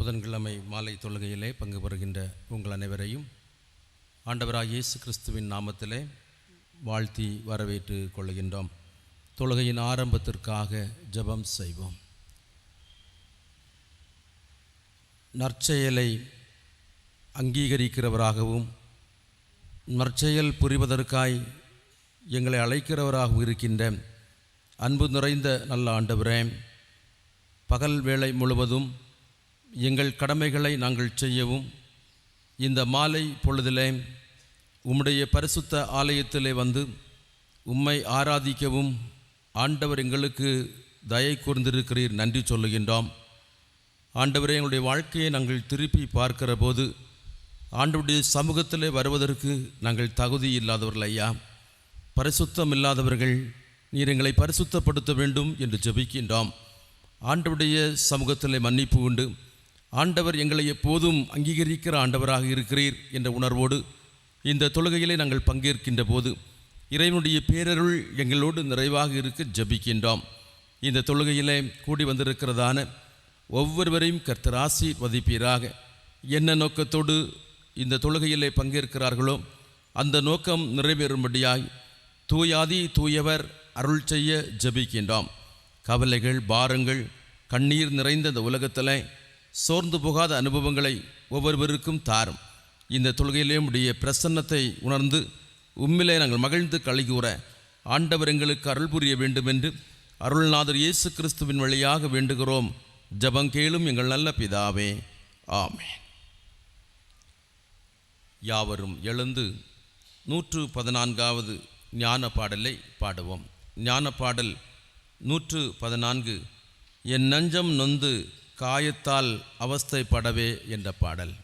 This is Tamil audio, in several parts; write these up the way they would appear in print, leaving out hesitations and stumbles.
புதன்கிழமை மாலை தொழுகையிலே பங்கு பெறுகின்ற உங்கள் அனைவரையும் ஆண்டவராகிய இயேசு கிறிஸ்துவின் நாமத்திலே வாழ்த்தி வரவேற்று கொள்கின்றோம். தொழுகையின் ஆரம்பத்திற்காக ஜெபம் செய்வோம். நற்செயலை அங்கீகரிக்கிறவராகவும் நற்செயல் புரிவதற்காய் எங்களை அழைக்கிறவராகவும் இருக்கின்ற அன்பு நிறைந்த நல்ல ஆண்டவரே, பகல் வேளை முழுவதும் எங்கள் கடமைகளை நாங்கள் செய்யவும் இந்த மாலை பொழுதிலே உம்முடைய பரிசுத்த ஆலயத்திலே வந்து உம்மை ஆராதிக்கவும் ஆண்டவர் எங்களுக்கு தயை கூர்ந்திருக்கிறீர், நன்றி சொல்லுகின்றோம். ஆண்டவரே, எங்களுடைய வாழ்க்கையை நாங்கள் திருப்பி பார்க்கிற போது ஆண்டவருடைய சமூகத்திலே வருவதற்கு நாங்கள் தகுதி இல்லாதவர்கள் ஐயா, பரிசுத்தம் இல்லாதவர்கள். நீர் எங்களை பரிசுத்தப்படுத்த வேண்டும் என்று ஜெபிக்கின்றோம். ஆண்டவருடைய சமூகத்திலே மன்னிப்பு உண்டு. ஆண்டவர் எங்களை எப்போதும் அங்கீகரிக்கிற ஆண்டவராக இருக்கிறீர் என்ற உணர்வோடு இந்த தொழுகையிலே நாங்கள் பங்கேற்கின்ற போது இறைவனுடைய பேரருள் எங்களோடு நிறைவாக இருக்க ஜெபிக்கின்றோம். இந்த தொழுகையிலே கூடி வந்திருக்கிறதான ஒவ்வொருவரையும் கர்த்தர் ஆசீர்வதிப்பீராக. என்ன நோக்கத்தோடு இந்த தொழுகையிலே பங்கேற்கிறார்களோ அந்த நோக்கம் நிறைவேறும்படியாய் தூயாதி தூயவர் அருள் செய்ய ஜெபிக்கின்றோம். கவலைகள், பாரங்கள், கண்ணீர் நிறைந்த இந்த உலகத்தில் சோர்ந்து போகாத அனுபவங்களை ஒவ்வொருவருக்கும் தாரும். இந்த தொழுகையிலே உடைய பிரசன்னத்தை உணர்ந்து உம்மிலே நாங்கள் மகிழ்ந்து களிகூற ஆண்டவர் எங்களுக்கு அருள் புரிய வேண்டும் என்று அருள்நாதர் இயேசு கிறிஸ்துவின் வழியாக வேண்டுகிறோம். ஜெபம் கேளும் எங்கள் நல்ல பிதாவே, ஆமென். யாவரும் எழுந்து 114வது ஞான பாடலை பாடுவோம். ஞான பாடல் 114, என் நெஞ்சம் நொந்து காயத்தால் அவஸ்தைப்படவே என்ற பாடல்.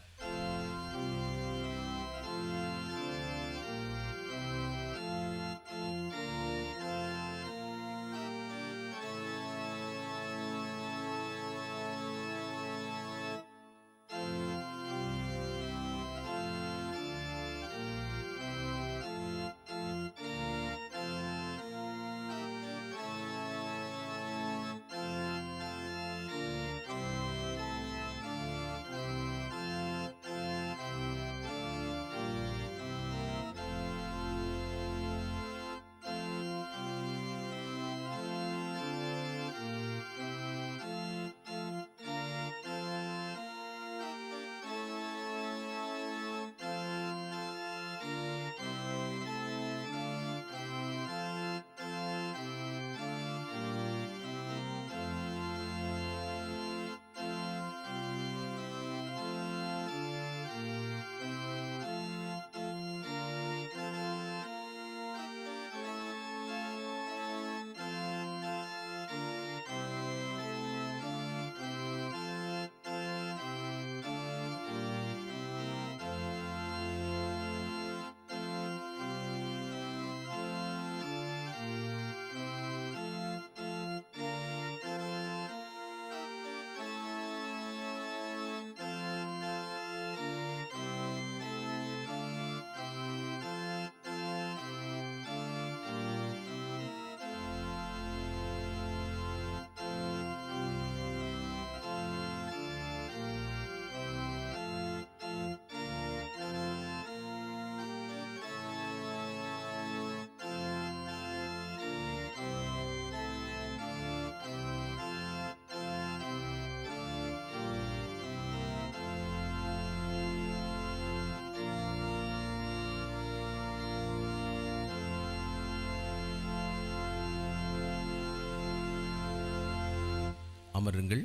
அமருங்கள்.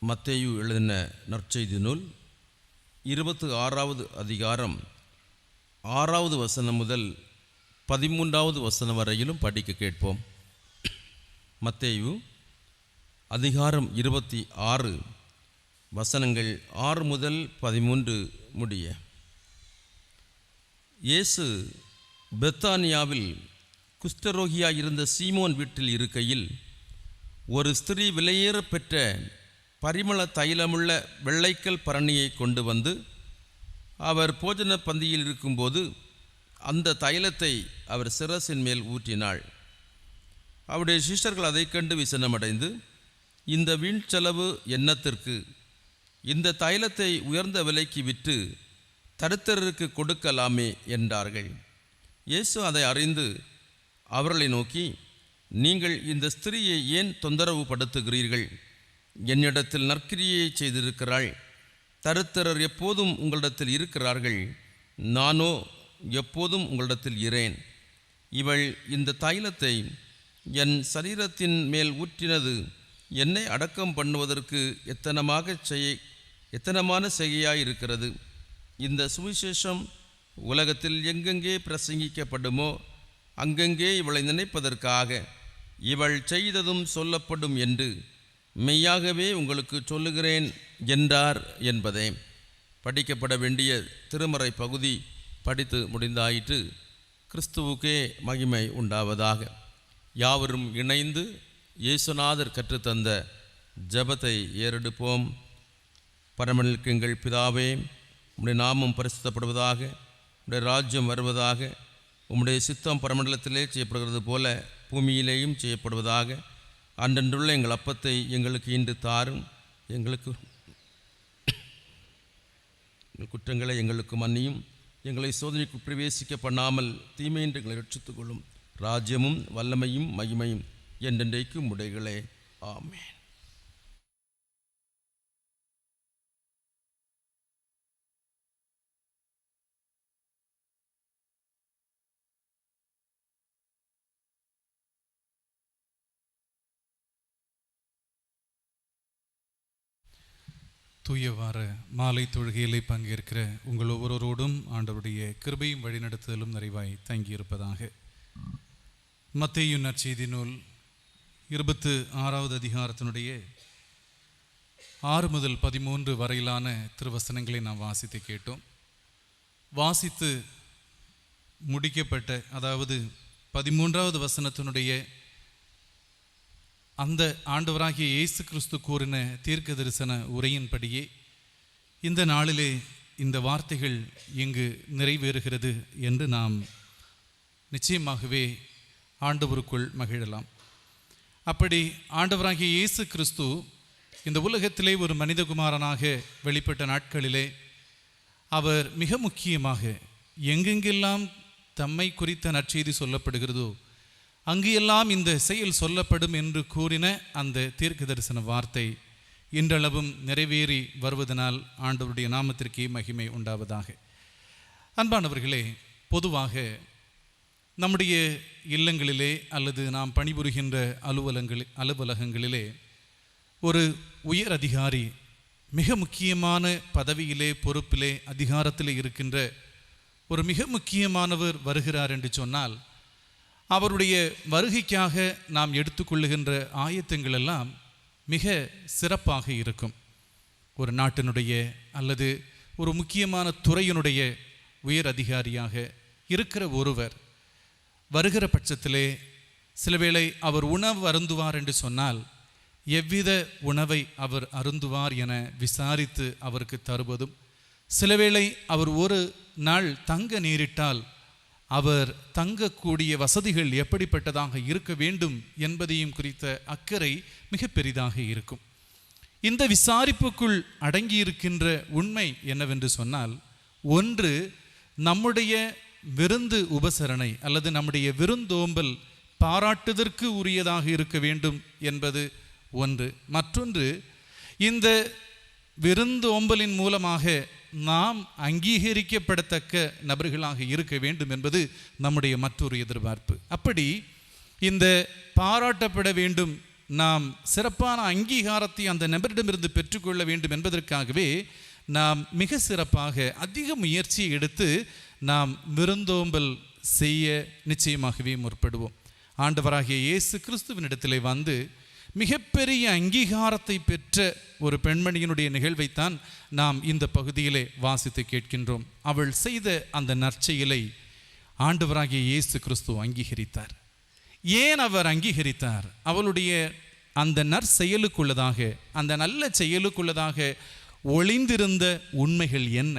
மத்தேயு எழுதின நற்செய்தி நூல் 26வது அதிகாரம் 6வது வசனம் முதல் 13வது வசனம் வரையிலும் படிக்க கேட்போம். மத்தேயு அதிகாரம் 26 வசனங்கள் 6 முதல் 13 முடிய. இயேசு பெத்தானியாவில் குஷ்டரோகியாயிருந்த சீமோன் வீட்டில் இருக்கையில் ஒரு ஸ்திரீ விலையேற பெற்ற பரிமள தைலமுள்ள வெள்ளைக்கல் பரணியை கொண்டு வந்து அவர் போஜன பந்தியில் இருக்கும்போது அந்த தைலத்தை அவர் சிரசின் மேல் ஊற்றினாள். அவருடைய சிஷ்யர்கள் அதை கண்டு விசனமடைந்து, இந்த வீண்செலவு என்னத்திற்கு? இந்த தைலத்தை உயர்ந்த விலைக்கு விற்று தரித்திரருக்கு கொடுக்கலாமே என்றார்கள். இயேசு அதை அறிந்து அவர்களை நோக்கி, நீங்கள் இந்த ஸ்திரியை ஏன் தொந்தரவு படுத்துகிறீர்கள்? என்னிடத்தில் நற்கிரியை செய்திருக்கிறாள். தரித்திரர் எப்போதும் உங்களிடத்தில் இருக்கிறார்கள், நானோ எப்போதும் உங்களிடத்தில் இரேன். இவள் இந்த தைலத்தை என் சரீரத்தின் மேல் ஊற்றினது என்னை அடக்கம் பண்ணுவதற்கு எத்தனமான செய்கையாயிருக்கிறது. இந்த சுவிசேஷம் உலகத்தில் எங்கெங்கே பிரசங்கிக்கப்படுமோ அங்கெங்கே இவளை நினைப்பதற்காக இவள் செய்ததும் சொல்லப்படும் என்று மெய்யாகவே உங்களுக்கு சொல்லுகிறேன் என்றார் என்பதே. படிக்கப்பட வேண்டிய திருமறை பகுதி படித்து முடிந்தாயிற்று. கிறிஸ்துவுக்கே மகிமை உண்டாவதாக. யாவரும் இணைந்து இயேசுநாதர் கற்றுத்தந்த ஜெபத்தை ஏறெடுப்போம். பரமனில் எங்கள் பிதாவே, உம்முடைய நாமம் பரிசுத்தப்படுவதாக, உம்முடைய ராஜ்யம் வருவதாக, உம்முடைய சித்தம் பரமண்டலத்திலே செய்யப்படுகிறது போல பூமியிலேயும் செய்யப்படுவதாக. அன்றன்றுள்ள எங்கள் அப்பத்தை எங்களுக்கு இன்று தாரும். எங்கள் குற்றங்களை எங்களுக்கு மன்னியும். எங்களை சோதனைக்கு பிரவேசிக்க பண்ணாமல் தீமையின்றி எங்களை ரட்சித்துக் கொள்ளும். ராஜ்யமும் வல்லமையும் மகிமையும் என்றென்றைக்கும் உடைகளே. ஆமென். தூயவார மாலை தொழுகையிலே பங்கேற்கிற உங்கள் ஒவ்வொருவரோடும் ஆண்டவருடைய கிருபையும் வழிநடத்துதலும் நிறைவாய் தங்கியிருப்பதாக. மத்தேயு நற்செய்தி நூல் 26வது அதிகாரத்தினுடைய 6 முதல் 13 வரையிலான திருவசனங்களை நாம் வாசித்து கேட்டோம். வாசித்து முடிக்கப்பட்ட, அதாவது 13வது வசனத்தினுடைய அந்த ஆண்டவராகிய இயேசு கிறிஸ்து கூறின தீர்க்க தரிசன உரையின்படியே இந்த நாளிலே இந்த வார்த்தைகள் இங்கு நிறைவேறுகிறது என்று நாம் நிச்சயமாகவே ஆண்டவருக்குள் மகிழலாம். அப்படி ஆண்டவராகிய இயேசு கிறிஸ்து இந்த உலகத்திலே ஒரு மனிதகுமாரனாக வெளிப்பட்ட நாட்களிலே அவர் மிக முக்கியமாக எங்கெங்கெல்லாம் தம்மை குறித்த நற்செய்தி சொல்லப்படுகிறதோ அங்கு எல்லாம் இந்த செயல் சொல்லப்படும் என்று கூறின அந்த தீர்க்க தரிசன வார்த்தை இன்றளவும் நிறைவேறி வருவதனால் ஆண்டவருடைய நாமத்திற்கே மகிமை உண்டாவதாக. அன்பானவர்களே, பொதுவாக நம்முடைய இல்லங்களிலே அல்லது நாம் பணிபுரிகின்ற அலுவலகங்களிலே ஒரு உயர் அதிகாரி, மிக முக்கியமான பதவியிலே, பொறுப்பிலே, அதிகாரத்திலே இருக்கின்ற ஒரு மிக முக்கியமானவர் வருகிறார் என்று சொன்னால் அவருடைய வருகைக்காக நாம் எடுத்துக்கொள்ளுகின்ற ஆயத்தங்கள் எல்லாம் மிக சிறப்பாக இருக்கும். ஒரு நாட்டினுடைய அல்லது ஒரு முக்கியமான துறையினுடைய உயர் அதிகாரியாக இருக்கிற ஒருவர் வருகிற பட்சத்திலே சில வேளை அவர் உணவு அருந்துவார் என்று சொன்னால் எவ்வித உணவை அவர் அருந்துவார் என விசாரித்து அவருக்கு தருவதும், சில வேளை அவர் ஒரு நாள் தங்க நேரிட்டால் அவர் தங்கக்கூடிய வசதிகள் எப்படிப்பட்டதாக இருக்க வேண்டும் என்பதையும் குறித்த அக்கறை மிக பெரிதாக இருக்கும். இந்த விசாரிப்புக்குள் அடங்கியிருக்கின்ற உண்மை என்னவென்று சொன்னால், ஒன்று நம்முடைய விருந்து உபசரணை அல்லது நம்முடைய விருந்தோம்பல் பாராட்டுதற்கு உரியதாக இருக்க வேண்டும் என்பது ஒன்று. மற்றொன்று, இந்த விருந்தோம்பலின் மூலமாக நாம் அங்கீகரிக்கப்படத்தக்க நபர்களாக இருக்க வேண்டும் என்பது நம்முடைய மற்றொரு எதிர்பார்ப்பு. அப்படி இந்த பாராட்டப்பட வேண்டும், நாம் சிறப்பான அங்கீகாரத்தை அந்த நபரிடமிருந்து பெற்றுக்கொள்ள வேண்டும் என்பதற்காகவே நாம் மிக சிறப்பாக அதிக முயற்சியை எடுத்து நாம் விருந்தோம்பல் செய்ய நிச்சயமாகவே முற்படுவோம். ஆண்டவராகிய இயேசு கிறிஸ்துவினிடத்திலே வந்து மிகப்பெரிய அங்கீகாரத்தை பெற்ற ஒரு பெண்மணியினுடைய நிகழ்வைத்தான் நாம் இந்த பகுதியிலே வாசித்து கேட்கின்றோம். அவள் செய்த அந்த நற்செயலை ஆண்டவராகிய இயேசு கிறிஸ்து அங்கீகரித்தார். ஏன் அவர் அங்கீகரித்தார்? அவளுடைய அந்த நற்செயலுக்குள்ளதாக, அந்த நல்ல செயலுக்குள்ளதாக ஒளிந்திருந்த உண்மைகள் என்ன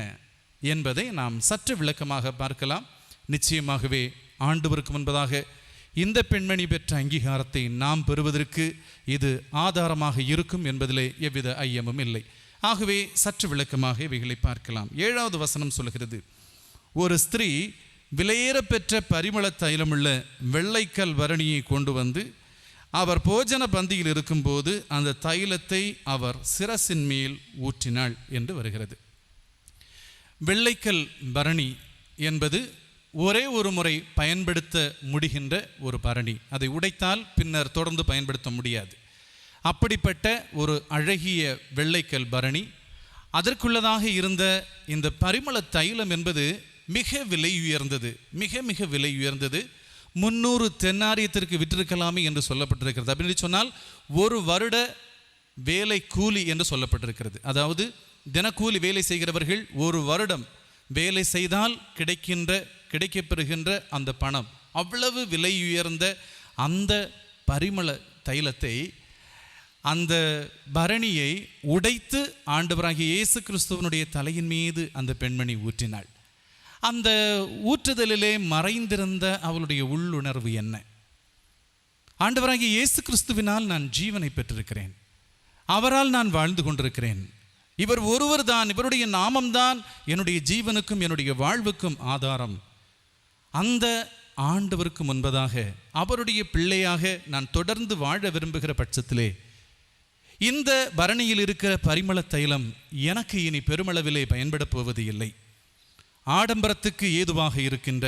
என்பதை நாம் சற்று விளக்கமாக பார்க்கலாம். நிச்சயமாகவே ஆண்டவருக்கு முன்பதாக இந்த பெண்மணி பெற்ற அங்கீகாரத்தை நாம் பெறுவதற்கு இது ஆதாரமாக இருக்கும் என்பதிலே எவ்வித ஐயமும் இல்லை. ஆகவே சற்று விளக்கமாக இவைகளை பார்க்கலாம். 7வது வசனம் சொல்கிறது, ஒரு ஸ்திரீ விலையேற பெற்ற பரிமள தைலமுள்ள வெள்ளைக்கல் பரணியை கொண்டு வந்து அவர் போஜன பந்தியில் இருக்கும்போது அந்த தைலத்தை அவர் சிரசின் மேல் ஊற்றினாள் என்று வருகிறது. வெள்ளைக்கல் பரணி என்பது ஒரே ஒரு முறை பயன்படுத்த முடிகின்ற ஒரு பரணி. அதை உடைத்தால் பின்னர் தொடர்ந்து பயன்படுத்த முடியாது. அப்படிப்பட்ட ஒரு அழகிய வெள்ளைக்கல் பரணி, அதற்குள்ளதாக இருந்த இந்த பரிமள தைலம் என்பது மிக விலை உயர்ந்தது, மிக மிக விலை உயர்ந்தது. 300 தென்னாரியத்திற்கு விற்றிருக்கலாமே என்று சொல்லப்பட்டிருக்கிறது. அப்படின்னு சொன்னால் ஒரு வருட வேலை கூலி என்று சொல்லப்பட்டிருக்கிறது. அதாவது தினக்கூலி வேலை செய்கிறவர்கள் ஒரு வருடம் வேலை செய்தால் கிடைக்கப்பெறுகின்ற அந்த பணம், அவ்வளவு விலை உயர்ந்த அந்த பரிமள தைலத்தை, அந்த பரணியை உடைத்து ஆண்டவராகிய இயேசு கிறிஸ்துவனுடைய தலையின் மீது அந்த பெண்மணி ஊற்றினாள். அந்த ஊற்றுதலிலே மறைந்திருந்த அவளுடைய உள்ளுணர்வு என்ன? ஆண்டவராகிய இயேசு கிறிஸ்துவினால் நான் ஜீவனை பெற்றிருக்கிறேன், அவரால் நான் வாழ்ந்து கொண்டிருக்கிறேன், இவர் ஒருவர் தான், இவருடைய நாமம்தான் என்னுடைய ஜீவனுக்கும் என்னுடைய வாழ்வுக்கும் ஆதாரம். அந்த ஆண்டவருக்கு முன்பதாக அவருடைய பிள்ளையாக நான் தொடர்ந்து வாழ விரும்புகிற பட்சத்திலே இந்த பரணியில் இருக்கிற பரிமள தைலம் எனக்கு இனி பெருமளவிலே பயன்பட போவது இல்லை. ஆடம்பரத்துக்கு ஏதுவாக இருக்கின்ற,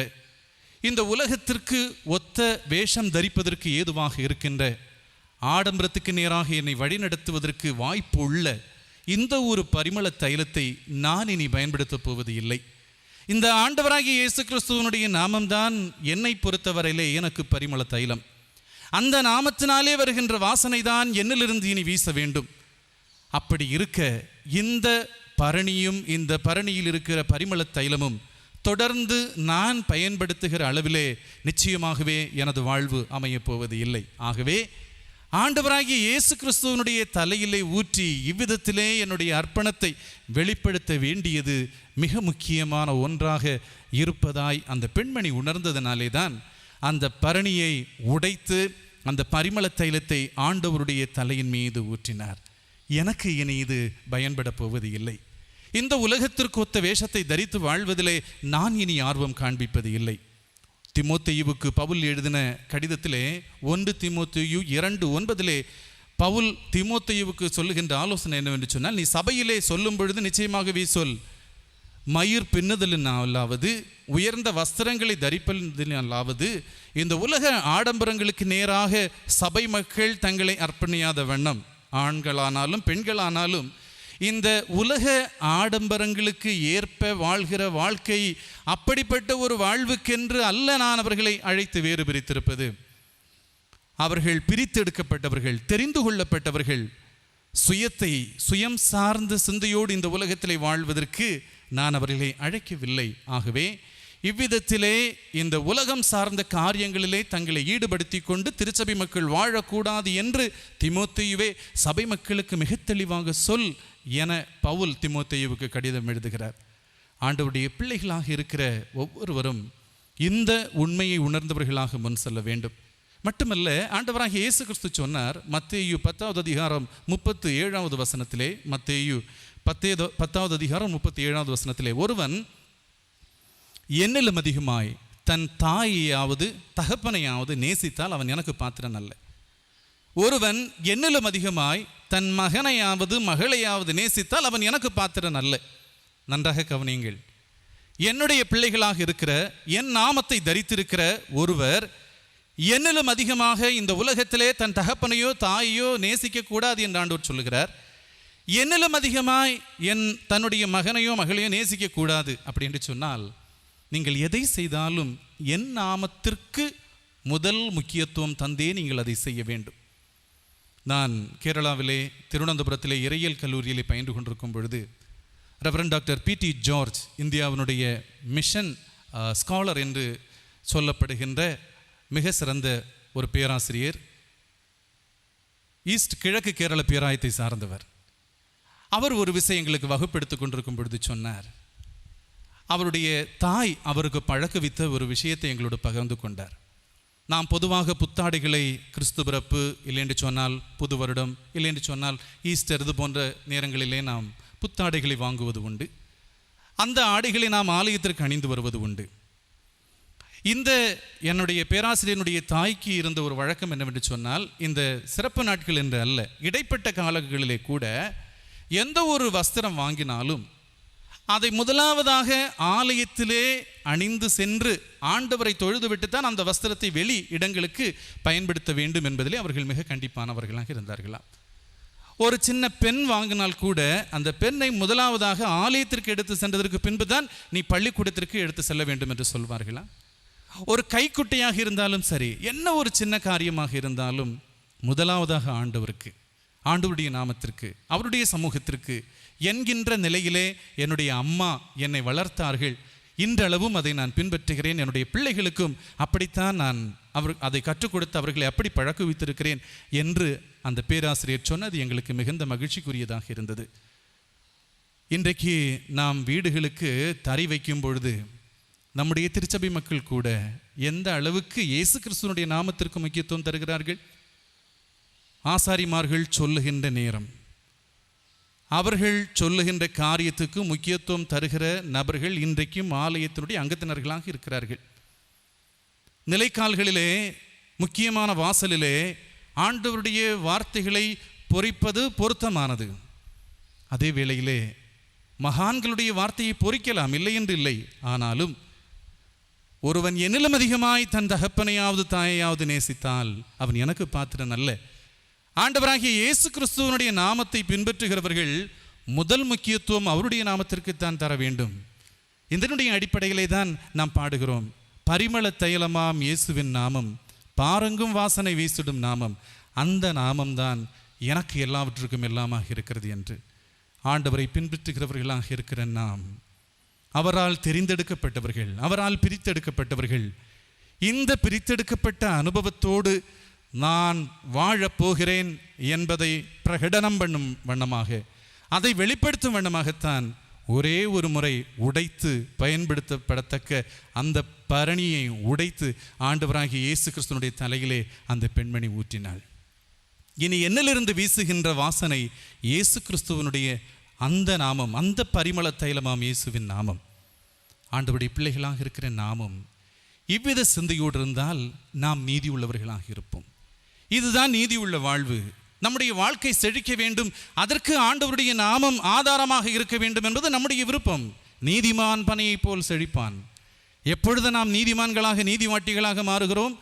இந்த உலகத்திற்கு ஒத்த வேஷம் தரிப்பதற்கு ஏதுவாக இருக்கின்ற, ஆடம்பரத்துக்கு நேராக என்னை வழிநடத்துவதற்கு வாய்ப்பு உள்ள இந்த ஒரு பரிமள தைலத்தை நான் இனி பயன்படுத்தப் போவது இல்லை. இந்த ஆண்டவராகிய இயேசு கிறிஸ்துவனுடைய நாமம்தான் என்னை பொறுத்தவரையிலே எனக்கு பரிமள தைலம். அந்த நாமத்தினாலே வருகின்ற வாசனை தான் என்னிலிருந்து இனி வீச வேண்டும். அப்படி இருக்க இந்த பரணியும் இந்த பரணியில் இருக்கிற பரிமள தைலமும் தொடர்ந்து நான் பயன்படுத்துகிற அளவிலே நிச்சயமாகவே எனது வாழ்வு அமையப் போவது இல்லை. ஆகவே ஆண்டவராகிய இயேசு கிறிஸ்துவனுடைய தலையிலே ஊற்றி இவ்விதத்திலே என்னுடைய அர்ப்பணத்தை வெளிப்படுத்த வேண்டியது மிக முக்கியமான ஒன்றாக இருப்பதாய் அந்த பெண்மணி உணர்ந்ததனாலே தான் அந்த பரணியை உடைத்து அந்த பரிமள தைலத்தை ஆண்டவருடைய தலையின் மீது ஊற்றினார். எனக்கு இனி இது பயன்பட போவது இல்லை. இந்த உலகத்திற்கு ஒத்த வேஷத்தை தரித்து வாழ்வதிலே நான் இனி ஆர்வம் காண்பிப்பது இல்லை. தீமோத்தேயுவுக்கு பவுல் எழுதின கடிதத்திலே 1 தீமோத்தேயு 2:9 பவுல் தீமோத்தேயுவுக்கு சொல்லுகின்ற ஆலோசனை என்னவென்று சொன்னால், நீ சபையிலே சொல்லும் பொழுது நிச்சயமாகவே சொல், மயிர் பின்னுதலினாலாவது உயர்ந்த வஸ்திரங்களை தரிப்பதினாலாவது இந்த உலக ஆடம்பரங்களுக்கு நேராக சபை மக்கள் தங்களை அர்ப்பணியாத வண்ணம், ஆண்களானாலும் பெண்களானாலும் இந்த உலக ஆடம்பரங்களுக்கு ஏற்ப வாழ்கிற வாழ்க்கை அப்படிப்பட்ட ஒரு வாழ்வுக்கென்று அல்ல நான் அவர்களை அழைத்து வேறு பிரித்திருப்பது. அவர்கள் பிரித்தெடுக்கப்பட்டவர்கள், தெரிந்து கொள்ளப்பட்டவர்கள், சுயம் சார்ந்த சிந்தையோடு இந்த உலகத்திலே வாழ்வதற்கு நான் அவர்களை அழைக்கவில்லை. ஆகவே இவ்விதத்திலே இந்த உலகம் சார்ந்த காரியங்களிலே தங்களை ஈடுபடுத்தி கொண்டு திருச்சபை மக்கள் வாழக்கூடாது என்று தீமோத்தேயுவே சபை மக்களுக்கு மிக தெளிவாக சொல் என பவுல் தீமோத்தேயுவுக்கு கடிதம் எழுதுகிறார். ஆண்டவருடைய பிள்ளைகளாக இருக்கிற ஒவ்வொருவரும் இந்த உண்மையை உணர்ந்தவர்களாக முன் செல்ல வேண்டும். மட்டுமல்ல, ஆண்டவராகிய இயேசு கிறிஸ்து சொன்னார், மத்தேயு 10வது அதிகாரம் 37வது வசனத்திலே, மத்தேயு 10வது அதிகாரம் 37வது வசனத்திலே, ஒருவன் என்னிலும் அதிகமாய் தன் தாயையாவது தகப்பனையாவது நேசித்தால் அவன் எனக்கு பாத்திரன் அல்ல. ஒருவன் என்னிலும் அதிகமாய் தன் மகனையாவது மகளையாவது நேசித்தால் அவன் எனக்கு பாத்திரன் அல்ல. நன்றாக கவனியுங்கள். என்னுடைய பிள்ளைகளாக இருக்கிற, என் நாமத்தை தரித்திருக்கிற ஒருவர் என்னிலும் அதிகமாக இந்த உலகத்திலே தன் தகப்பனையோ தாயையோ நேசிக்க கூடாது என்று ஆண்டவர் சொல்லுகிறார். என்னிலும் அதிகமாய் தன்னுடைய மகனையோ மகளையோ நேசிக்க கூடாது அப்படி என்று சொன்னால், நீங்கள் எதை செய்தாலும் என் நாமத்திற்கு முதல் முக்கியத்துவம் தந்தே நீங்கள் அதை செய்ய வேண்டும். நான் கேரளாவிலே திருவனந்தபுரத்திலே இறையியல் கல்லூரியிலே பயின்று கொண்டிருக்கும் பொழுது ரெவரண்ட் டாக்டர் PT ஜார்ஜ், இந்தியாவினுடைய மிஷன் ஸ்காலர் என்று சொல்லப்படுகின்ற மிக சிறந்த ஒரு பேராசிரியர், கிழக்கு கேரள பேராயத்தை சார்ந்தவர். அவர் ஒரு விஷயம் எங்களுக்கு வகுப்பெடுத்து கொண்டிருக்கும் பொழுது சொன்னார், அவருடைய தாய் அவருக்கு பழக்கவித்த ஒரு விஷயத்தை எங்களோடு பகிர்ந்து கொண்டார். நாம் பொதுவாக புத்தாடைகளை கிறிஸ்து பிறப்பு இல்லைன்னு சொன்னால் புது வருடம் இல்லைன்னு சொன்னால் ஈஸ்டர் இது போன்ற நேரங்களிலே நாம் புத்தாடைகளை வாங்குவது உண்டு. அந்த ஆடைகளை நாம் ஆலயத்திற்கு அணிந்து வருவது உண்டு. இந்த என்னுடைய பேராசிரியனுடைய தாய்க்கு இருந்த ஒரு வழக்கம் என்னவென்று சொன்னால், இந்த சிறப்பு நாட்கள் என்று அல்ல, இடைப்பட்ட காலங்களிலே கூட எந்த ஒரு வஸ்திரம் வாங்கினாலும் அதை முதலாவதாக ஆலயத்திலே அணிந்து சென்று ஆண்டவரை தொழுதுவிட்டு தான் அந்த வஸ்திரத்தை வெளி இடங்களுக்கு பயன்படுத்த வேண்டும் என்பதிலே அவர்கள் மிக கண்டிப்பானவர்களாக இருந்தார்களாம். ஒரு சின்ன பெண் வாங்கினால் கூட அந்த பெண்ணை முதலாவதாக ஆலயத்திற்கு எடுத்து சென்றதற்கு பின்பு தான் நீ பள்ளிக்கூடத்திற்கு எடுத்து செல்ல வேண்டும் என்று சொல்வார்களா. ஒரு கைக்குட்டையாக இருந்தாலும் சரி, என்ன ஒரு சின்ன காரியமாக இருந்தாலும் முதலாவதாக ஆண்டவருக்கு, ஆண்டவருடைய நாமத்திற்கு, அவருடைய சமூகத்திற்கு என்கின்ற நிலையிலே என்னுடைய அம்மா என்னை வளர்த்தார்கள். இன்றளவும் அதை நான் பின்பற்றுகிறேன். என்னுடைய பிள்ளைகளுக்கும் அப்படித்தான் நான் அதை கற்றுக் கொடுத்து அவர்களை அப்படி பழக்குவித்திருக்கிறேன் என்று அந்த பேராசிரியர் சொன்னது எங்களுக்கு மிகுந்த மகிழ்ச்சிக்குரியதாக இருந்தது. இன்றைக்கு நாம் வீடுகளுக்கு தறி வைக்கும் பொழுது நம்முடைய திருச்சபை மக்கள் கூட எந்த அளவுக்கு இயேசு கிறிஸ்துவனுடைய நாமத்திற்கு முக்கியத்துவம் தருகிறார்கள். ஆசாரிமார்கள் சொல்லுகின்ற நேரம், அவர்கள் சொல்லுகின்ற காரியத்துக்கு முக்கியத்துவம் தருகிற நபர்கள் இன்றைக்கும் ஆலயத்தினுடைய அங்கத்தினர்களாக இருக்கிறார்கள். நிலைக்கால்களிலே, முக்கியமான வாசலிலே ஆண்டவருடைய வார்த்தைகளை பொறிப்பது பொருத்தமானது. அதே வேளையிலே மகான்களுடைய வார்த்தையை பொறிக்கலாம், இல்லை என்று இல்லை. ஆனாலும் ஒருவன் என்னிலும் அதிகமாய் தன் தகப்பனையாவது தாயையாவது நேசித்தால் அவன் எனக்கு பாத்திரன் அல்ல. ஆண்டவராகிய இயேசு கிறிஸ்துவனுடைய நாமத்தை பின்பற்றுகிறவர்கள் முதல் முக்கியத்துவம் அவருடைய நாமத்திற்குத்தான் தர வேண்டும். இதனுடைய அடிப்படையிலே தான் நாம் பாடுகிறோம், பரிமள தைலமாம் இயேசுவின் நாமம், பாரங்கும் வாசனை வீசிடும் நாமம், அந்த நாமம்தான் எனக்கு எல்லாவற்றுக்கும் எல்லாமாக இருக்கிறது என்று. ஆண்டவரை பின்பற்றுகிறவர்களாக இருக்கிற நாம், அவரால் தெரிந்தெடுக்கப்பட்டவர்கள், அவரால் பிரித்தெடுக்கப்பட்டவர்கள், இந்த பிரித்தெடுக்கப்பட்ட அனுபவத்தோடு நான் வாழப்போகிறேன் என்பதை பிரகடனம் பண்ணும் வண்ணமாக, அதை வெளிப்படுத்தும் வண்ணமாகத்தான் ஒரே ஒரு முறை உடைத்து பயன்படுத்தப்படத்தக்க அந்த பரணியை உடைத்து ஆண்டவராகிய இயேசு கிறிஸ்துவனுடைய தலையிலே அந்த பெண்மணி ஊற்றினாள். இனி என்னிலிருந்து வீசுகின்ற வாசனை இயேசு கிறிஸ்துவனுடைய அந்த நாமம், அந்த பரிமள தைலமாம் இயேசுவின் நாமம், ஆண்டவருடைய பிள்ளைகளாக இருக்கிற நாமம். இவ்வித சிந்தையோடு இருந்தால் நாம் நீதி உள்ளவர்களாக இருப்போம். இதுதான் நீதி உள்ள வாழ்வு. நம்முடைய வாழ்க்கை செழிக்க வேண்டும், அதற்கு ஆண்டவருடைய நாமம் ஆதாரமாக இருக்க வேண்டும் என்பது நம்முடைய விருப்பம். நீதிமான் பனையை போல் செழிப்பான். எப்பொழுது நாம் நீதிமான்களாக நீதிமாட்டிகளாக மாறுகிறோம்,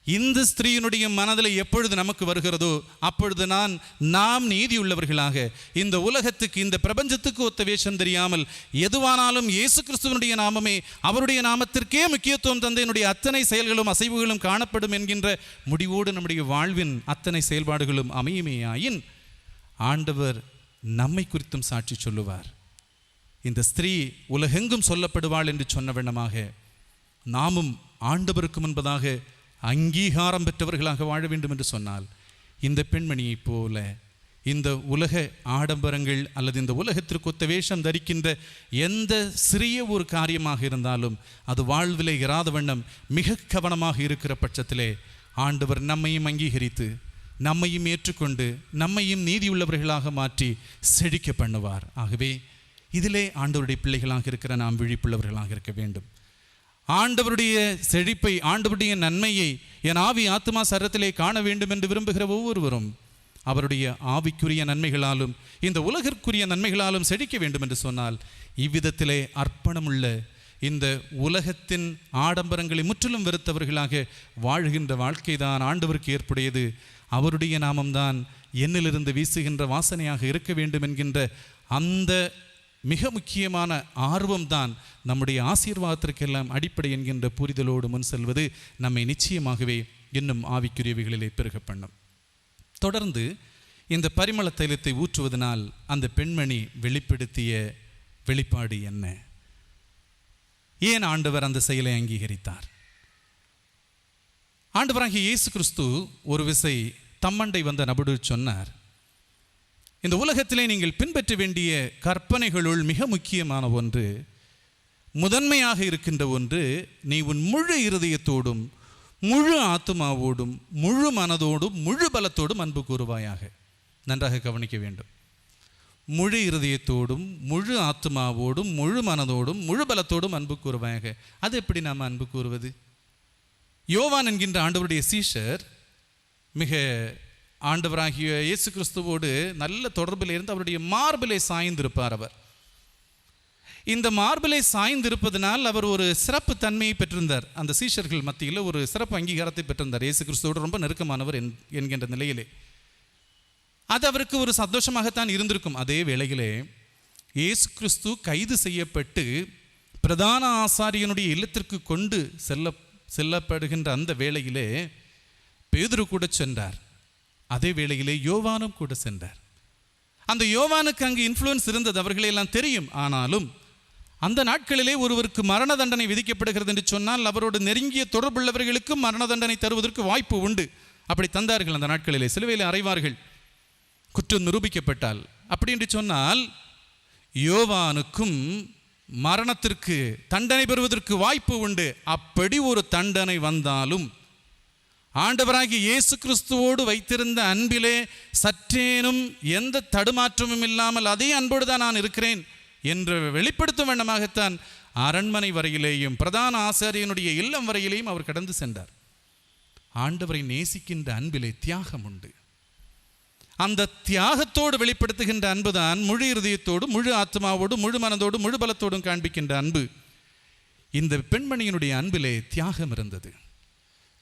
இந்த ஸ்திரீயினுடைய மனதில் எப்பொழுது நமக்கு வருகிறதோ அப்பொழுது நாம் நீதி உள்ளவர்களாக, இந்த உலகத்துக்கு, இந்த பிரபஞ்சத்துக்கு ஒத்த வேஷம் தெரியாமல் எதுவானாலும் இயேசு கிறிஸ்துவனுடைய நாமமே, அவருடைய நாமத்திற்கே முக்கியத்துவம் தந்த என்னுடைய அத்தனை செயல்களும் அசைவுகளும் காணப்படும் என்கின்ற முடிவோடு நம்முடைய வாழ்வின் அத்தனை செயல்பாடுகளும் அமையுமேயாயின் ஆண்டவர் நம்மை குறித்தும் சாட்சி சொல்லுவார். இந்த ஸ்திரீ உலகெங்கும் சொல்லப்படுவாள் என்று சொன்ன வண்ணமாக நாமும் ஆண்டவருக்கு முன்பதாக அங்கீகாரம் பெற்றவர்களாக வாழ வேண்டும் என்று சொன்னால், இந்த பெண்மணியைப் போல இந்த உலக ஆடம்பரங்கள் அல்லது இந்த உலகத்திற்கு ஒத்த வேஷம் தரிக்கின்ற எந்த சிறிய ஒரு காரியமாக இருந்தாலும் அது வாழ்விலே இராத வண்ணம் மிக கவனமாக இருக்கிற பட்சத்திலே ஆண்டவர் நம்மையும் அங்கீகரித்து, நம்மையும் ஏற்றுக்கொண்டு, நம்மையும் நீதியுள்ளவர்களாக மாற்றி செழிக்க பண்ணுவார். ஆகவே இதிலே ஆண்டவருடைய பிள்ளைகளாக இருக்கிற நாம் விழிப்புள்ளவர்களாக இருக்க வேண்டும். ஆண்டவருடைய செழிப்பை, ஆண்டவருடைய நன்மையை என் ஆவி ஆத்மா சரத்திலே காண வேண்டும் என்று விரும்புகிற ஒவ்வொருவரும் அவருடைய ஆவிக்குரிய நன்மைகளாலும் இந்த உலகிற்குரிய நன்மைகளாலும் செழிக்க வேண்டும் என்று சொன்னால், இவ்விதத்திலே அர்ப்பணமுள்ள இந்த உலகத்தின் ஆடம்பரங்களை முற்றிலும் வெறுத்தவர்களாக வாழ்கின்ற வாழ்க்கை தான் ஆண்டவருக்கு ஏற்புடையது. அவருடைய நாமம்தான் என்னிலிருந்து வீசுகின்ற வாசனையாக இருக்க வேண்டும் என்கின்ற அந்த மிக முக்கியமான ஆர்வம்தான் நம்முடைய ஆசீர்வாதத்திற்கெல்லாம் அடிப்படை என்கின்ற புரிதலோடு முன் செல்வது நம்மை நிச்சயமாகவே இன்னும் ஆவிக்குரியவைகளிலே பெருக பண்ணும். தொடர்ந்து இந்த பரிமள தைலத்தை ஊற்றுவதனால் அந்த பெண்மணி வெளிப்படுத்திய வெளிப்பாடு என்ன? ஏன் ஆண்டவர் அந்த செயலை அங்கீகரித்தார்? ஆண்டவராகிய இயேசு கிறிஸ்து ஒரு விசை தம்மண்டை வந்த நபடு சொன்னார், இந்த உலகத்திலே நீங்கள் பின்பற்ற வேண்டிய கற்பனைகளுள் மிக முக்கியமான ஒன்று, முதன்மையாக இருக்கின்ற ஒன்று, நீ உன் முழு இருதயத்தோடும் முழு ஆத்துமாவோடும் முழு மனதோடும் முழு பலத்தோடும் அன்பு கூறுவாயாக. நன்றாக கவனிக்க வேண்டும். முழு இருதயத்தோடும் முழு ஆத்துமாவோடும் முழு மனதோடும் முழு பலத்தோடும் அன்பு கூறுவாயாக. அது எப்படி நாம் அன்பு கூறுவது? யோவான் என்கின்ற ஆண்டவருடைய சீஷர் மிக ஆண்டவராகிய இயேசு கிறிஸ்துவோடு நல்ல தொடர்பில் இருந்து அவருடைய மார்பிலே சாய்ந்திருப்பார். அவர் இந்த மார்பிலே சாய்ந்திருப்பதனால் அவர் ஒரு சிறப்பு தன்மையை பெற்றிருந்தார். அந்த சீஷர்கள் மத்தியில் ஒரு சிறப்பு அங்கீகாரத்தை பெற்றிருந்தார். இயேசு கிறிஸ்துவோடு ரொம்ப நெருக்கமானவர் என்கின்ற நிலையிலே அது அவருக்கு ஒரு சந்தோஷமாகத்தான் இருந்திருக்கும். அதே வேளையிலே இயேசு கிறிஸ்து கைது செய்யப்பட்டு பிரதான ஆசாரியனுடைய இல்லத்திற்கு கொண்டு செல்லப்படுகின்ற அந்த வேளையிலே பேதுரு கூட சென்றார். அதே வேளையிலே யோவானும் கூட சென்றார். அந்த யோவானுக்கு அங்கு இன்ஃப்ளூயன்ஸ் இருந்தது, அவர்களையெல்லாம் தெரியும். ஆனாலும் அந்த நாட்களிலே ஒருவருக்கு மரண தண்டனை விதிக்கப்படுகிறது என்று சொன்னால் அவரோடு நெருங்கிய தொடர்புள்ளவர்களுக்கும் மரண தண்டனை தருவதற்கு வாய்ப்பு உண்டு. அப்படி தந்தார்கள் அந்த நாட்களிலே. சிலுவையில் அறைவார்கள் குற்றம் நிரூபிக்கப்பட்டால். அப்படி என்று சொன்னால் யோவானுக்கும் மரணத்திற்கு தண்டனை பெறுவதற்கு வாய்ப்பு உண்டு. அப்படி ஒரு தண்டனை வந்தாலும் ஆண்டவராகிய இயேசு கிறிஸ்துவோடு வைத்திருந்த அன்பிலே சற்றேனும் எந்த தடுமாற்றமும் இல்லாமல் அதே அன்போடு தான் நான் இருக்கிறேன் என்று வெளிப்படுத்தும் வண்ணமாகத்தான் அரண்மனை வரையிலேயும் பிரதான ஆசாரியனுடைய இல்லம் வரையிலேயும் அவர் கடந்து சென்றார். ஆண்டவரை நேசிக்கின்ற அன்பிலே தியாகம் உண்டு. அந்த தியாகத்தோடு வெளிப்படுத்துகின்ற அன்புதான் முழு இருதயத்தோடு முழு ஆத்மாவோடு முழு மனதோடு முழு பலத்தோடும் காண்பிக்கின்ற அன்பு. இந்த பெண்மணியினுடைய அன்பிலே தியாகம் இருந்தது.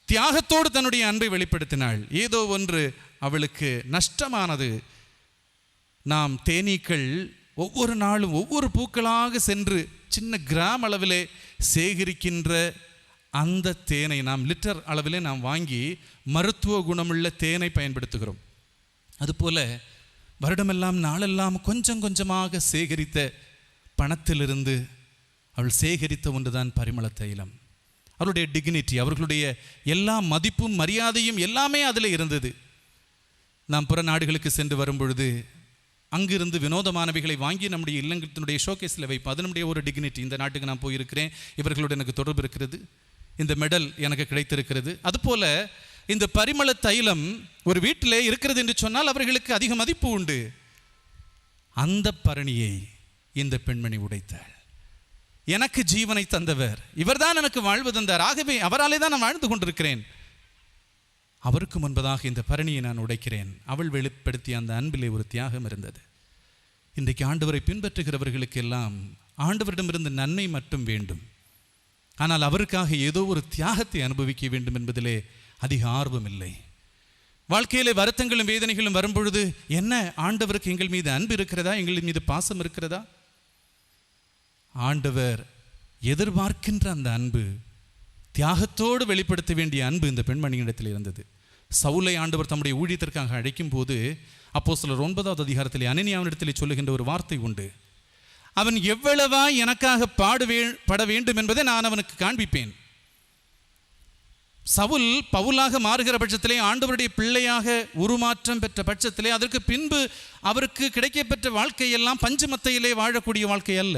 தியாகத்தோடு தன்னுடைய அன்பை வெளிப்படுத்தினாள். ஏதோ ஒன்று அவளுக்கு நஷ்டமானது. நாம் தேனீக்கள் ஒவ்வொரு நாளும் ஒவ்வொரு பூக்களாக சென்று சின்ன கிராம் அளவிலே சேகரிக்கின்ற அந்த தேனை நாம் லிட்டர் அளவிலே நாம் வாங்கி மருத்துவ குணமுள்ள தேனை பயன்படுத்துகிறோம். அதுபோல வருடமெல்லாம் நாளெல்லாம் கொஞ்சம் கொஞ்சமாக சேகரித்த பணத்திலிருந்து அவள் சேகரித்த ஒன்றுதான் பரிமள தைலம். அவருடைய டிக்னிட்டி, அவர்களுடைய எல்லா மதிப்பும் மரியாதையும் எல்லாமே அதில் இருந்தது. நாம் புற நாடுகளுக்கு சென்று வரும்பொழுது அங்கிருந்து வினோதமானவைகளை வாங்கி நம்முடைய இல்லத்தினுடைய ஷோகேஸில் வைப்போம். அது நம்முடைய ஒரு டிக்னிட்டி. இந்த நாட்டுக்கு நான் போயிருக்கிறேன், இவர்களோடு எனக்கு தொடர்பு இருக்கிறது, இந்த மெடல் எனக்கு கிடைத்திருக்கிறது. அதுபோல இந்த பரிமள தைலம் ஒரு வீட்டிலே இருக்கிறது என்று சொன்னால் அவர்களுக்கு அதிக மதிப்பு உண்டு. அந்த பரணியை இந்த பெண்மணி உடைத்தாள். எனக்கு ஜீவனை தந்தவர் இவர்தான், எனக்கு வாழ்வு தந்தார், ஆகவே அவராலே தான் நான் வாழ்ந்து கொண்டிருக்கிறேன். அவருக்கு முன்பதாக இந்த பரணியை நான் உடைக்கிறேன். அவள் வெளிப்படுத்திய அந்த அன்பிலே ஒரு தியாகம் இருந்தது. இன்றைக்கு ஆண்டவரை பின்பற்றுகிறவர்களுக்கு எல்லாம் ஆண்டவரிடமிருந்து நன்மை மட்டும் வேண்டும். ஆனால் அவருக்காக ஏதோ ஒரு தியாகத்தை அனுபவிக்க வேண்டும் என்பதிலே அதிக ஆர்வம் இல்லை. வாழ்க்கையிலே வருத்தங்களும் வேதனைகளும் வரும்பொழுது என்ன, ஆண்டவருக்கு எங்கள் மீது அன்பு இருக்கிறதா, எங்கள் மீது பாசம் இருக்கிறதா? ஆண்டவர் எதிர்பார்க்கின்ற அந்த அன்பு, தியாகத்தோடு வெளிப்படுத்த வேண்டிய அன்பு இந்த பெண்மணியிடத்தில் இருந்தது. சவுலை ஆண்டவர் தம்முடைய ஊழியத்திற்காக அழைக்கும் போது அப்போஸ்தலர் 9வது அதிகாரத்திலே அனனியாவினிடத்திலே சொல்லுகின்ற ஒரு வார்த்தை உண்டு. அவன் எவ்வளவா எனக்காக பட வேண்டும் என்பதை நான் அவனுக்கு காண்பிப்பேன். சவுல் பவுலாக மாறுகிற பட்சத்திலே, ஆண்டவருடைய பிள்ளையாக உருமாற்றம் பெற்ற பட்சத்திலே, அதற்கு பின்பு அவருக்கு கிடைக்கப்பெற்ற வாழ்க்கையெல்லாம் பஞ்சமத்தையிலே வாழக்கூடிய வாழ்க்கை அல்ல.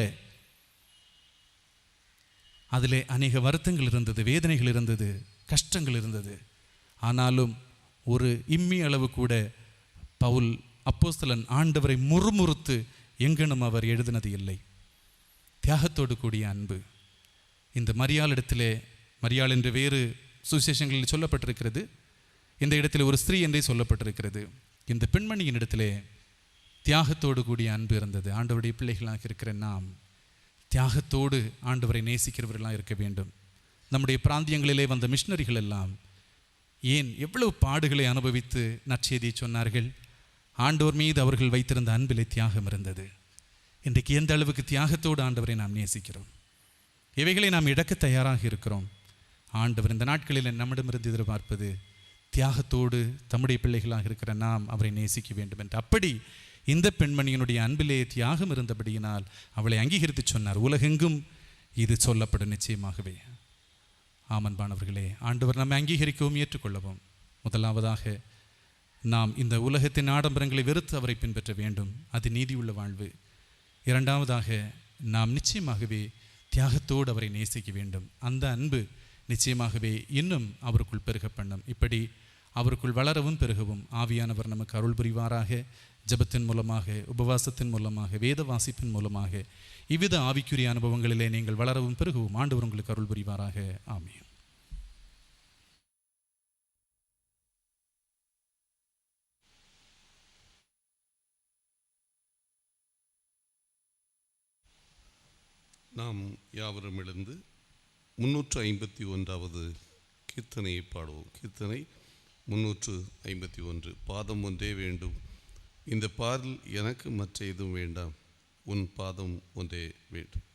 அதிலே அநேக வருத்தங்கள் இருந்தது, வேதனைகள் இருந்தது, கஷ்டங்கள் இருந்தது. ஆனாலும் ஒரு இம்மி அளவு கூட பவுல் அப்போஸ்தலன் ஆண்டவரை முறுமுறுத்து எங்கனும் அவர் எழுதினது இல்லை. தியாகத்தோடு கூடிய அன்பு. இந்த மரியாளிடத்திலே, மரியாள் என்று வேறு சுவிசேஷங்களில் சொல்லப்பட்டிருக்கிறது, இந்த இடத்துல ஒரு ஸ்திரீ என்றே சொல்லப்பட்டிருக்கிறது. இந்த பெண்மணியின் இடத்திலே தியாகத்தோடு கூடிய அன்பு இருந்தது. ஆண்டவருடைய பிள்ளைகளாக இருக்கிற நாம் தியாகத்தோடு ஆண்டவரை நேசிக்கிறவர்களாக இருக்க வேண்டும். நம்முடைய பிராந்தியங்களிலே வந்த மிஷனரிகள் எல்லாம் ஏன் எவ்வளவு பாடுகளை அனுபவித்து நற்செய்தியை சொன்னார்கள். ஆண்டவர் மீது அவர்கள் வைத்திருந்த அன்பிலே தியாகம் இருந்தது. இன்றைக்கு எந்த அளவுக்கு தியாகத்தோடு ஆண்டவரை நாம் நேசிக்கிறோம், இவைகளை நாம் இழக்க தயாராக இருக்கிறோம். ஆண்டவர் இந்த நாட்களில் நம்மிடமிருந்து எதிர்பார்ப்பது தியாகத்தோடு தம்முடைய பிள்ளைகளாக இருக்கிற நாம் அவரை நேசிக்க வேண்டும் என்று. அப்படி இந்த பெண்மணியினுடைய அன்பிலே தியாகம் இருந்தபடியினால் அவளை அங்கீகரித்து சொன்னார். உலகெங்கும் இது சொல்லப்படும் நிச்சயமாகவே. ஆமன்பானவர்களே, ஆண்டவர் நம்மை அங்கீகரிக்கவும் ஏற்றுக்கொள்ளவும். முதலாவதாக நாம் இந்த உலகத்தின் ஆடம்பரங்களை வெறுத்து அவரை பின்பற்ற வேண்டும், அது நீதியுள்ள வாழ்வு. இரண்டாவதாக நாம் நிச்சயமாகவே தியாகத்தோடு அவரை நேசிக்க வேண்டும். அந்த அன்பு நிச்சயமாகவே இன்னும் அவருக்குள் பெருக பண்ணும். இப்படி அவருக்குள் வளரவும் பெருகவும் ஆவியானவர் நமக்கு அருள் புரிவாராக. ஜெபத்தின் மூலமாக, உபவாசத்தின் மூலமாக, வேத வாசிப்பின் மூலமாக இவ்வித ஆவிக்குரிய அனுபவங்களிலே நீங்கள் வளரவும் பெருகவும் ஆண்டவர் உங்களுக்கு அருள் புரிவாராக. ஆமென். நாம் யாவரும் எழுந்து 351வது கீர்த்தனையை பாடுவோம். கீர்த்தனை 351. பாதம் ஒன்றே வேண்டும், இந்த பாடல் எனக்கு மற்ற எதுவும் வேண்டாம், உன் பாதம் ஒன்றே வேண்டும்.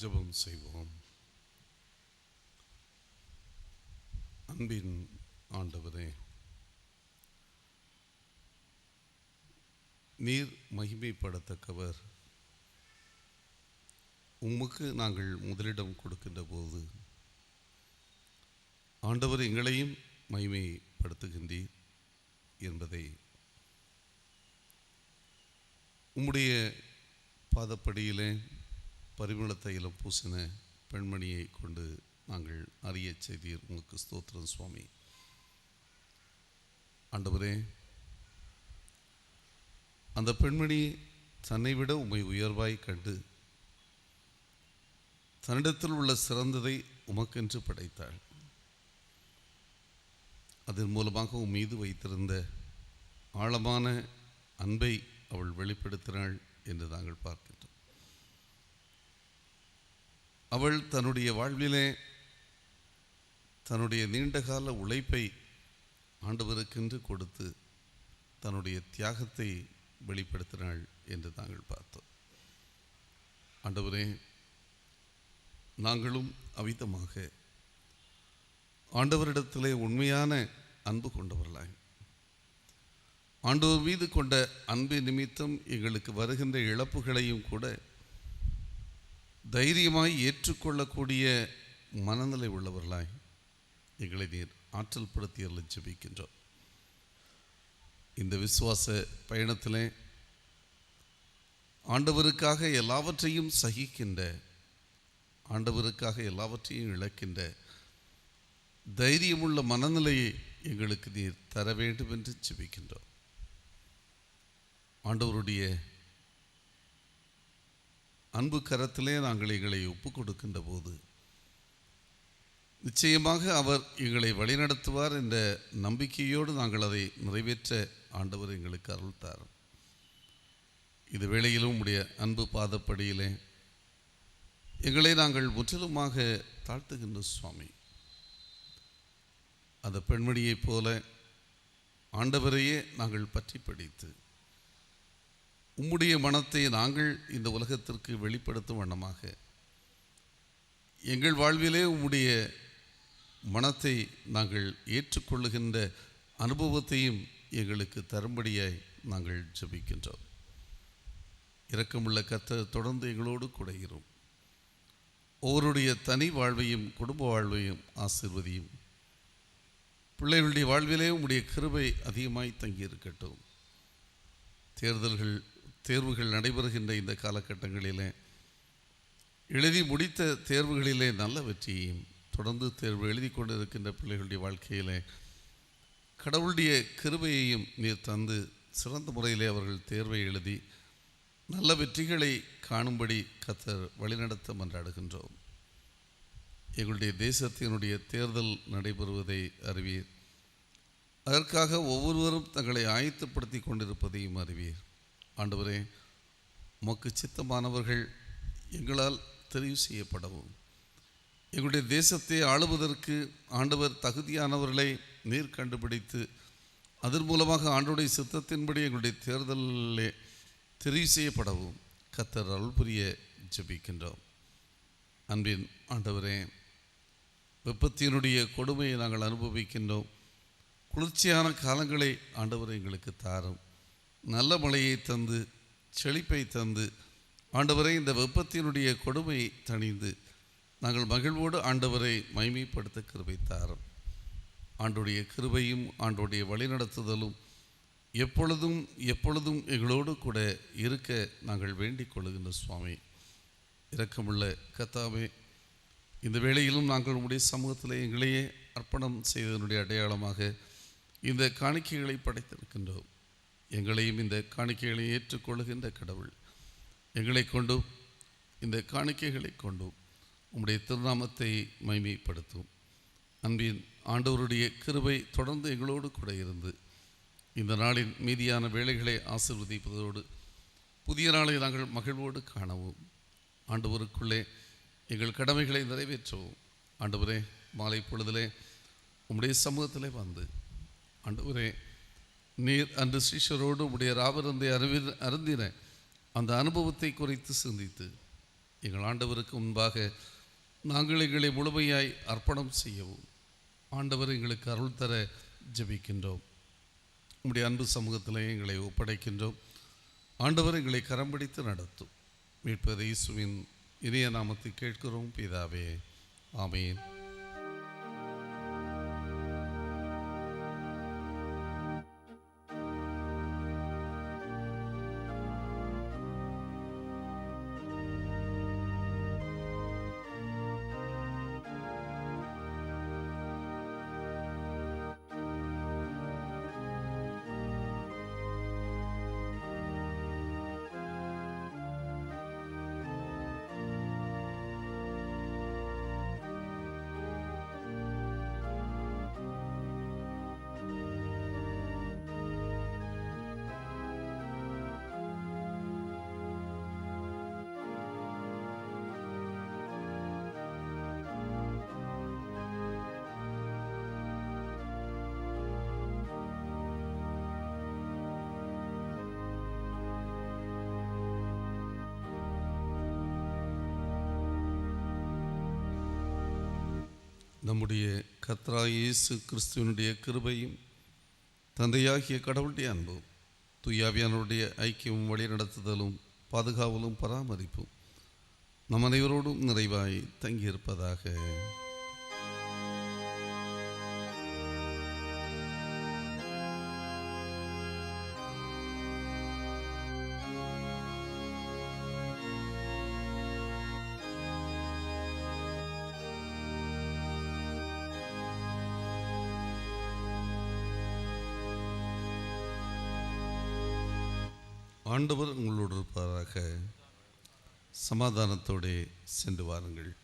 ஜெபம் செய்வோம். அன்பின் ஆண்டவரே, நீர் மகிமைப்படத்தக்கவர். உமக்கு நாங்கள் முதலிடம் கொடுக்கின்ற போது ஆண்டவர் எங்களையும் மகிமைப்படுத்துகின்றீர் என்பதை உம்முடைய பாதப்படியிலே பரிமள தைலம் பூசின பெண்மணியை கொண்டு நாங்கள் அறிய செய்தீர். உங்களுக்கு ஸ்தோத்திரம் சுவாமி. ஆண்டவரே, அந்த பெண்மணி தன்னை விட உம்மை உயர்வாய் கண்டு தன்னிடத்தில் உள்ள சிறந்ததை உமக்கென்று படைத்தாள். அதன் மூலமாக உம் மீது வைத்திருந்த ஆழமான அன்பை அவள் வெளிப்படுத்தினாள் என்று நாங்கள் பார்க்கின்றோம். அவள் தன்னுடைய வாழ்விலே தன்னுடைய நீண்டகால உழைப்பை ஆண்டவருக்கென்று கொடுத்து தன்னுடைய தியாகத்தை வெளிப்படுத்தினாள் என்று நாங்கள் பார்த்தோம். ஆண்டவரே, நாங்களும் அவிதமாக ஆண்டவரிடத்திலே உண்மையான அன்பு கொண்டவர்களாய், ஆண்டவர் மீது கொண்ட அன்பு நிமித்தம் எங்களுக்கு வருகின்ற இழப்புகளையும் கூட தைரியமாய் ஏற்றுக்கொள்ளக்கூடிய மனநிலை உள்ளவர்களாய் எங்களை நீர் ஆற்றல் படுத்தியர்களை ஜெபிக்கின்றோம். இந்த விசுவாச பயணத்திலே ஆண்டவருக்காக எல்லாவற்றையும் சகிக்கின்ற, ஆண்டவருக்காக எல்லாவற்றையும் இழக்கின்ற தைரியமுள்ள மனநிலையை எங்களுக்கு நீர் தர வேண்டும் என்று ஜெபிக்கின்றோம். ஆண்டவருடைய அன்பு கரத்திலே நாங்கள் எங்களை ஒப்பு கொடுக்கின்ற போது நிச்சயமாக அவர் எங்களை வழிநடத்துவார் என்ற நம்பிக்கையோடு நாங்கள் அதை நிறைவேற்ற ஆண்டவர் எங்களுக்கு அருள் தாரும். இது வேளையிலும் உடைய அன்பு பாதப்படியிலே எங்களை நாங்கள் முற்றிலுமாக தாழ்த்துகின்ற சுவாமி. அந்த பெண்மணியைப் போல ஆண்டவரையே நாங்கள் பற்றி பிடித்து உம்முடைய மனத்தை நாங்கள் இந்த உலகத்திற்கு வெளிப்படுத்தும் வண்ணமாக எங்கள் வாழ்விலே உம்முடைய மனத்தை நாங்கள் ஏற்றுக்கொள்ளுகின்ற அனுபவத்தையும் எங்களுக்கு தரும்படியாய் நாங்கள் ஜெபிக்கின்றோம். இரக்கமுள்ள கர்த்தர் தொடர்ந்து எங்களோடு கூட இரும். ஒவ்வொருடைய தனி வாழ்வையும் குடும்ப வாழ்வையும் ஆசீர்வதியும். பிள்ளைகளுடைய வாழ்விலே உம்முடைய கிருபை அதிகமாய் தங்கியிருக்கட்டும். தேர்வுகள் நடைபெறுகின்ற இந்த காலகட்டங்களிலே எழுதி முடித்த தேர்வுகளிலே நல்ல வெற்றியையும் தொடர்ந்து தேர்வு எழுதி கொண்டு இருக்கின்ற பிள்ளைகளுடைய வாழ்க்கையிலே கடவுளுடைய கிருபையையும் நீர் தந்து சிறந்த முறையிலே அவர்கள் தேர்வை எழுதி நல்ல வெற்றிகளை காணும்படி கர்த்தர் வழிநடத்த மன்றாடுகின்றோம். எங்களுடைய தேசத்தினுடைய தேர்தல் நடைபெறுவதை அறிவீர். அதற்காக ஒவ்வொருவரும் தங்களை ஆயத்தப்படுத்தி கொண்டிருப்பதையும் அறிவீர். ஆண்டவரே, உமக்கு சித்தமானவர்கள் எங்களால் தெரிவு செய்யப்படவும் எங்களுடைய தேசத்தை ஆளுவதற்கு ஆண்டவர் தகுதியானவர்களை நீர் கண்டுபிடித்து அதன் மூலமாக ஆண்டவருடைய சித்தத்தின்படி எங்களுடைய தேர்தலிலே தெரிவு செய்யப்படவும் கர்த்தர் அருள் புரிய ஜெபிக்கின்றோம். அன்பின் ஆண்டவரே, வெப்பத்தினுடைய கொடுமையை நாங்கள் அனுபவிக்கின்றோம். குளிர்ச்சியான காலங்களை ஆண்டவர் எங்களுக்கு தாரும். நல்ல மழையை தந்து செழிப்பை தந்து ஆண்டவரை இந்த வெப்பத்தினுடைய கொடுமை தணிந்து நாங்கள் மகிழ்வோடு ஆண்டவரை மைமைப்படுத்த கிருபை தாரும். ஆண்டோடைய கிருபையும் ஆண்டோடைய வழிநடத்துதலும் எப்பொழுதும் எங்களோடு கூட இருக்க நாங்கள் வேண்டிக் கொள்ளுகின்ற சுவாமி. இரக்கமுள்ள கர்த்தாவே, இந்த வேளையிலும் நாங்கள் உடைய சமூகத்தில் எங்களையே அர்ப்பணம் செய்ததனுடைய அடையாளமாக இந்த காணிக்கைகளை படைத்திருக்கின்றோம். எங்களையும் இந்த காணிக்கைகளை ஏற்றுக்கொள்ளுகின்ற கடவுள் எங்களை கொண்டும் இந்த காணிக்கைகளை கொண்டும் உம்முடைய திருநாமத்தை மைமைப்படுத்தும். அன்பின் ஆண்டவருடைய கிருபை தொடர்ந்து எங்களோடு கூட இருந்து இந்த நாளின் மீதியான வேலைகளை ஆசீர்வதிப்பதோடு புதிய நாளை நாங்கள் மகிழ்வோடு காணவும் ஆண்டவருக்குள்ளே எங்கள் கடமைகளை நிறைவேற்றவும். ஆண்டவரே, மாலை பொழுதிலே உம்முடைய சமூகத்திலே வந்து ஆண்டவரே, நீர் அன்று ஸ்ரீஷரோடு உடைய ராவருந்தை அருந்தின அந்த அனுபவத்தை குறித்து சிந்தித்து எங்கள் ஆண்டவருக்கு முன்பாக நாங்கள் எங்களை முழுமையாய் அர்ப்பணம் செய்யவும் ஆண்டவர் எங்களுக்கு அருள் தர ஜெபிக்கின்றோம். உம்முடைய அன்பு சமூகத்திலே எங்களை ஒப்படைக்கின்றோம். ஆண்டவர் எங்களை கரம் பிடித்து நடத்தும். மீட்பர் இயேசுவின் இனிய நாமத்தை கேட்கிறோம் பிதாவே, ஆமென். நம்முடைய கர்த்தராகிய இயேசு கிறிஸ்துவினுடைய கிருபையும் தந்தையாகிய கடவுளுடைய அன்பும் தூயாவியானுடைய ஐக்கியமும் வழிநடத்துதலும் பாதுகாவலும் பராமரிப்பும் நம் அனைவரோடும் நிறைவாய் தங்கியிருப்பதாக. ஆண்டவர் உங்களோடு இருப்பாராக. சமாதானத்தோடே சென்று வாருங்கள்.